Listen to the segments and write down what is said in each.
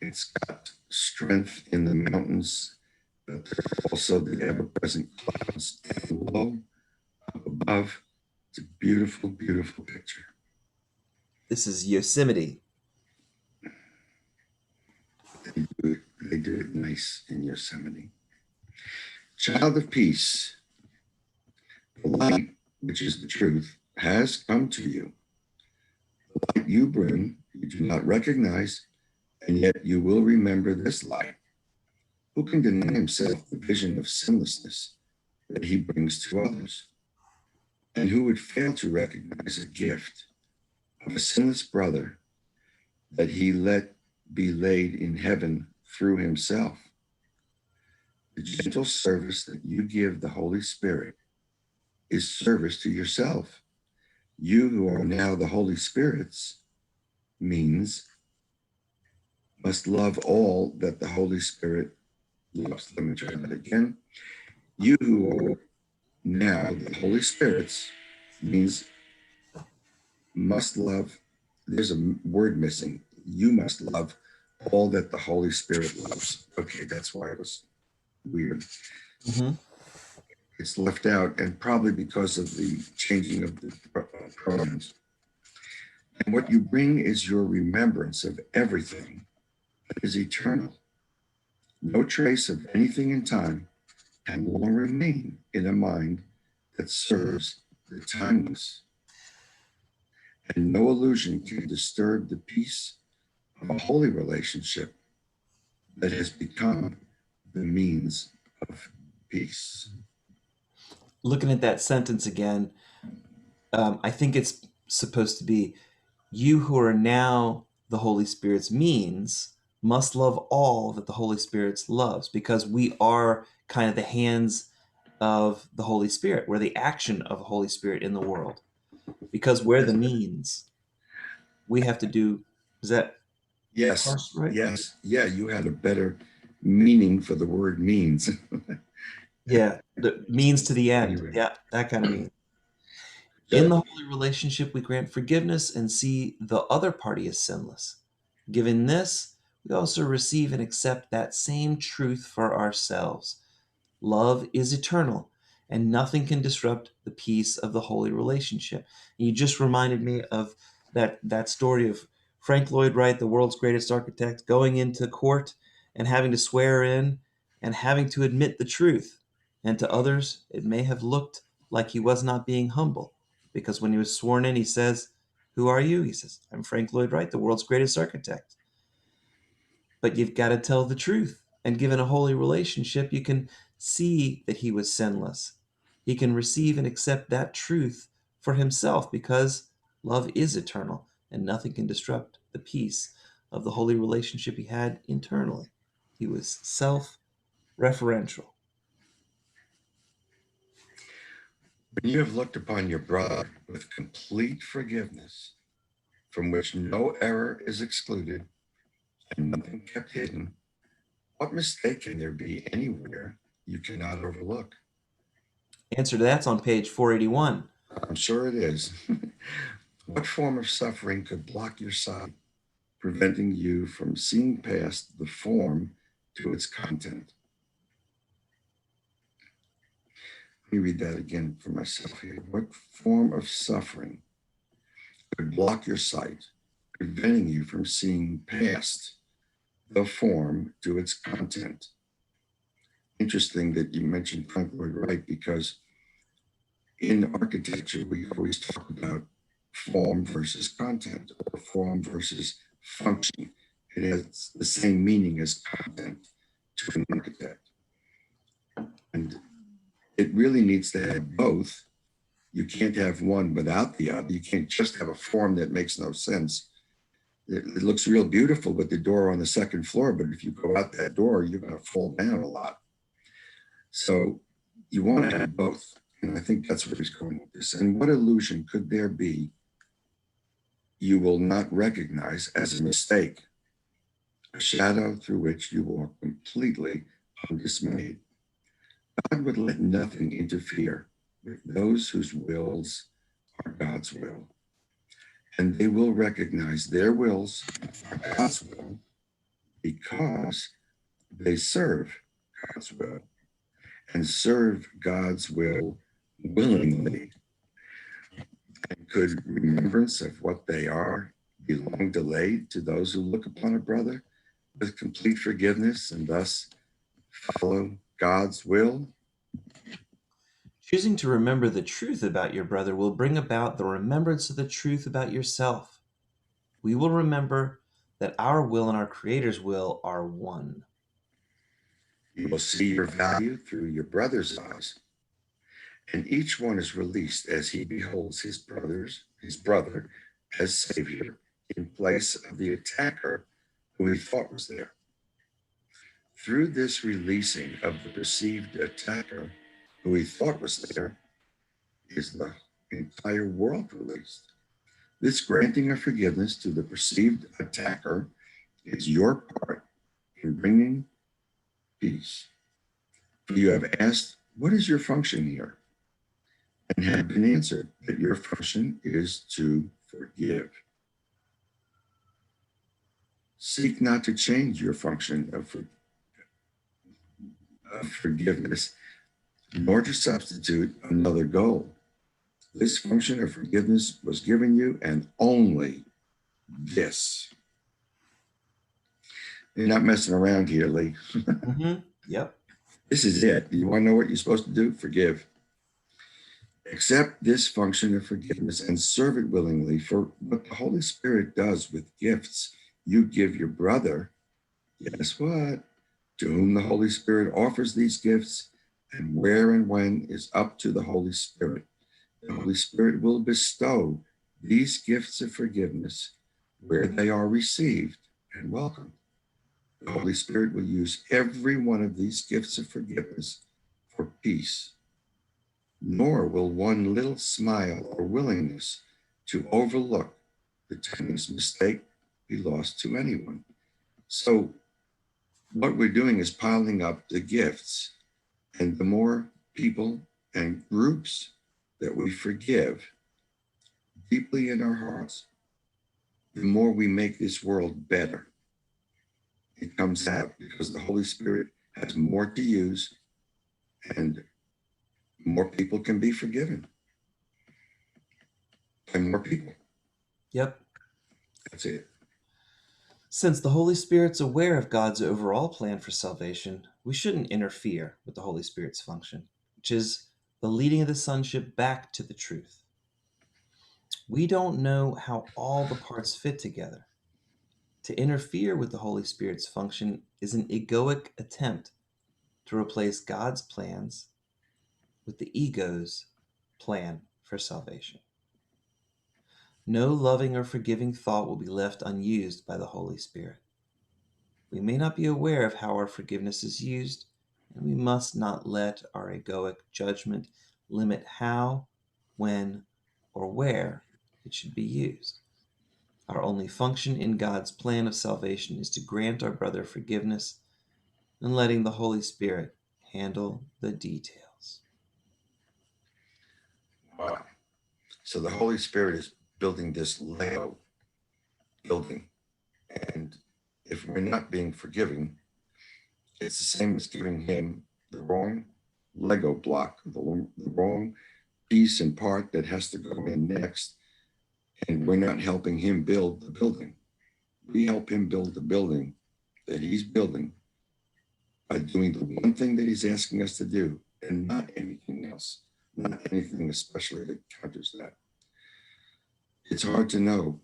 It's got strength in the mountains, but there's also the ever-present clouds down low, up above. It's a beautiful, beautiful picture. This is Yosemite. They do it nice in Yosemite. Child of peace, the light, which is the truth, has come to you. The light you bring, you do not recognize, and yet you will remember this light. Who can deny himself the vision of sinlessness that he brings to others? And who would fail to recognize a gift of a sinless brother that he let be laid in heaven through himself? The gentle service that you give the Holy Spirit is service to yourself. You who are now the Holy Spirit's means must love all that the Holy Spirit loves. Let me try that again. You who are now the Holy Spirit's means must love. There's a word missing. You must love all that the Holy Spirit loves. Okay, that's why it was weird. Mm-hmm. It's left out, and probably because of the changing of the pronouns. And what you bring is your remembrance of everything that is eternal. No trace of anything in time can long remain in a mind that serves the timeless. And no illusion can disturb the peace of a holy relationship that has become the means of peace. Looking at that sentence again, I think it's supposed to be, you who are now the Holy Spirit's means must love all that the Holy Spirit loves, because we are kind of the hands of the Holy Spirit. We're the action of the Holy Spirit in the world. Because we're the means, we have to do, is that Yes, parse right? yes, yeah, you had a better meaning for the word means. Yeah, the means to the end. Anyway, Yeah, that kind of means. In so, the holy relationship, we grant forgiveness and see the other party as sinless. Given this, we also receive and accept that same truth for ourselves. Love is eternal, and nothing can disrupt the peace of the holy relationship. And you just reminded me of that story of Frank Lloyd Wright, the world's greatest architect, going into court and having to swear in and having to admit the truth. And to others, it may have looked like he was not being humble, because when he was sworn in, he says, "Who are you?" He says, "I'm Frank Lloyd Wright, the world's greatest architect." But you've got to tell the truth. And given a holy relationship, you can see that he was sinless. He can receive and accept that truth for himself, because love is eternal and nothing can disrupt the peace of the holy relationship he had internally. He was self-referential. when you have looked upon your brother with complete forgiveness, from which no error is excluded and nothing kept hidden, what mistake can there be anywhere you cannot overlook? Answer to that's on page 481. I'm sure it is. What form of suffering could block your sight, preventing you from seeing past the form to its content? Let me read that again for myself here. What form of suffering could block your sight, preventing you from seeing past the form to its content? Interesting that you mentioned Frank Lloyd Wright, because in architecture, we always talk about form versus content, or form versus function. It has the same meaning as content to an architect. And it really needs to have both. You can't have one without the other. You can't just have a form that makes no sense. It looks real beautiful with the door on the second floor, but if you go out that door, you're going to fall down a lot. So you want to have both. And I think that's where he's going with this. And what illusion could there be you will not recognize as a mistake, a shadow through which you walk completely undismayed? God would let nothing interfere with those whose wills are God's will, and they will recognize their wills are God's will because they serve God's will and serve God's will willingly. And could remembrance of what they are be long delayed to those who look upon a brother with complete forgiveness and thus follow God's will? Choosing to remember the truth about your brother will bring about the remembrance of the truth about yourself. We will remember that our will and our Creator's will are one. You will see your value through your brother's eyes, and each one is released as he beholds his brother, as Savior in place of the attacker who he thought was there. Through this releasing of the perceived attacker who he thought was there is the entire world released. This granting of forgiveness to the perceived attacker is your part in bringing peace. For you have asked, what is your function here? And have been answered that your function is to forgive. Seek not to change your function of forgiveness, nor to substitute another goal. This function of forgiveness was given you, and only this. You're not messing around here, Lee. Yep. This is it. You want to know what you're supposed to do? Forgive. Accept this function of forgiveness and serve it willingly, for what the Holy Spirit does with gifts you give your brother, guess what? To whom the Holy Spirit offers these gifts, and where and when is up to the Holy Spirit. The Holy Spirit will bestow these gifts of forgiveness where they are received and welcomed. The Holy Spirit will use every one of these gifts of forgiveness for peace. Nor will one little smile or willingness to overlook the tiniest mistake be lost to anyone. So, what we're doing is piling up the gifts, and the more people and groups that we forgive deeply in our hearts, the more we make this world better. It comes out because the Holy Spirit has more to use, and more people can be forgiven by more people. Yep. That's it. Since the Holy Spirit's aware of God's overall plan for salvation, we shouldn't interfere with the Holy Spirit's function, which is the leading of the sonship back to the truth. We don't know how all the parts fit together. To interfere with the Holy Spirit's function is an egoic attempt to replace God's plans with the ego's plan for salvation. No loving or forgiving thought will be left unused by the Holy Spirit. We may not be aware of how our forgiveness is used, and we must not let our egoic judgment limit how, when, or where it should be used. Our only function in God's plan of salvation is to grant our brother forgiveness and letting the Holy Spirit handle the details. Wow. So the Holy Spirit is building this Lego building. And if we're not being forgiving, it's the same as giving him the wrong Lego block, the wrong piece and part that has to go in next. And we're not helping him build the building. We help him build the building that he's building by doing the one thing that he's asking us to do and not anything else, not anything especially that counters that. It's hard to know,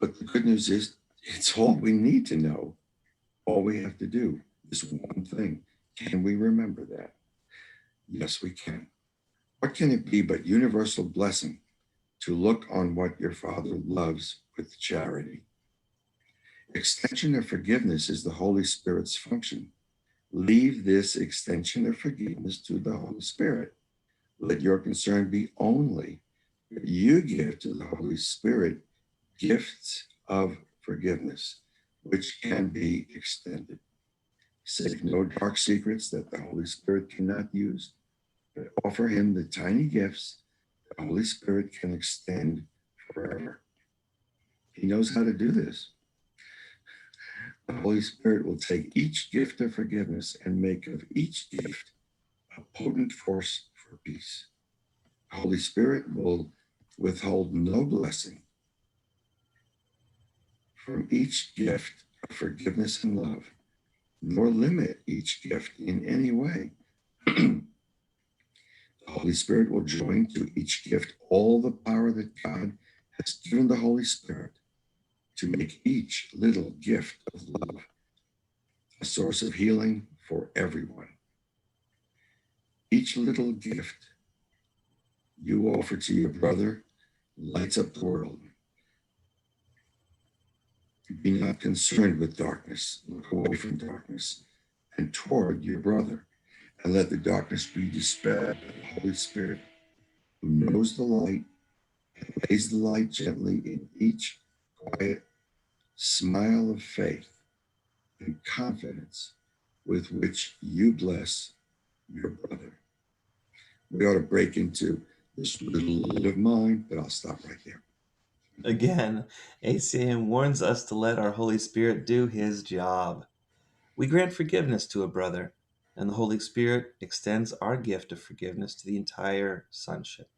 but the good news is it's all we need to know. All we have to do is one thing. Can we remember that? Yes, we can. What can it be but universal blessing to look on what your Father loves with charity? Extension of forgiveness is the Holy Spirit's function. Leave this extension of forgiveness to the Holy Spirit. Let your concern be only that you give to the Holy Spirit gifts of forgiveness, which can be extended. Save no dark secrets that the Holy Spirit cannot use, but offer him the tiny gifts the Holy Spirit can extend forever. He knows how to do this. The Holy Spirit will take each gift of forgiveness and make of each gift a potent force for peace. The Holy Spirit will withhold no blessing from each gift of forgiveness and love, nor limit each gift in any way. The Holy Spirit will join to each gift all the power that God has given the Holy Spirit to make each little gift of love a source of healing for everyone. Each little gift you offer to your brother lights up the world. Be not concerned with darkness. Look away from darkness and toward your brother, and let the darkness be dispelled by the Holy Spirit, who knows the light and lays the light gently in each quiet smile of faith and confidence with which you bless your brother. We ought to break into this little light of mine, but I'll stop right there. Again, ACM warns us to let our Holy Spirit do his job. We grant forgiveness to a brother, and the Holy Spirit extends our gift of forgiveness to the entire sonship.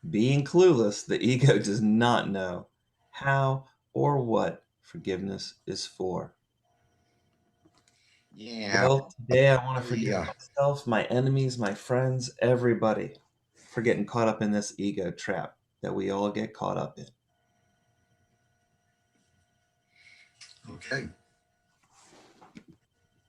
Being clueless, the ego does not know how or what forgiveness is for. Yeah. Well, today I want to forgive Yeah. myself, my enemies, my friends, everybody for getting caught up in this ego trap that we all get caught up in. Okay.